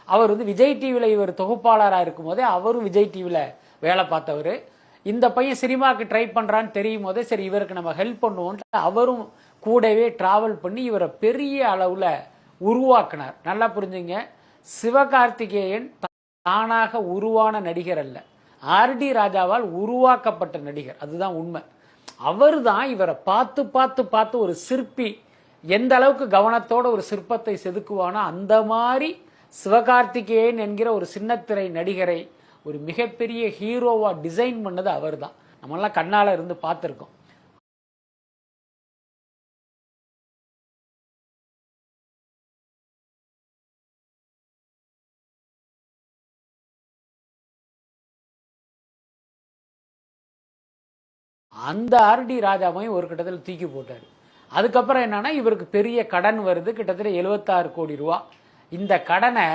அவர் வந்து விஜய் டிவியில் இவர் தொகுப்பாளராக இருக்கும் போதே அவரும் விஜய் டிவியில் வேலை பார்த்தவர். இந்த பையன் சினிமாவுக்கு ட்ரை பண்ணுறான்னு தெரியும் போதே சரி இவருக்கு நம்ம ஹெல்ப் பண்ணுவோன்ட்டு அவரும் கூடவே டிராவல் பண்ணி இவரை பெரிய அளவில் உருவாக்குனார். நல்லா புரிஞ்சுங்க, சிவகார்த்திகேயன் தானாக உருவான நடிகர் அல்ல, ஆர்டி ராஜாவால் உருவாக்கப்பட்ட நடிகர். அதுதான் உண்மை. அவர் தான் இவரை பார்த்து பார்த்து பார்த்து ஒரு சிற்பி எந்த அளவுக்கு கவனத்தோட ஒரு சிற்பத்தை செதுக்குவானோ அந்த மாதிரி சிவகார்த்திகேயன் என்கிற ஒரு சின்னத்திரை நடிகரை ஒரு மிகப்பெரிய ஹீரோவா டிசைன் பண்ணது அவர் தான். நம்மளாம் கண்ணால இருந்து பார்த்துருக்கோம். அந்த ஆர்டி ராஜாவையும் ஒரு கட்டத்தில் தூக்கி போட்டார். அதுக்கப்புறம் என்னன்னா இவருக்கு பெரிய கடன் வருது, கிட்டத்தட்ட 76 கோடி ரூபா. இந்த கடனை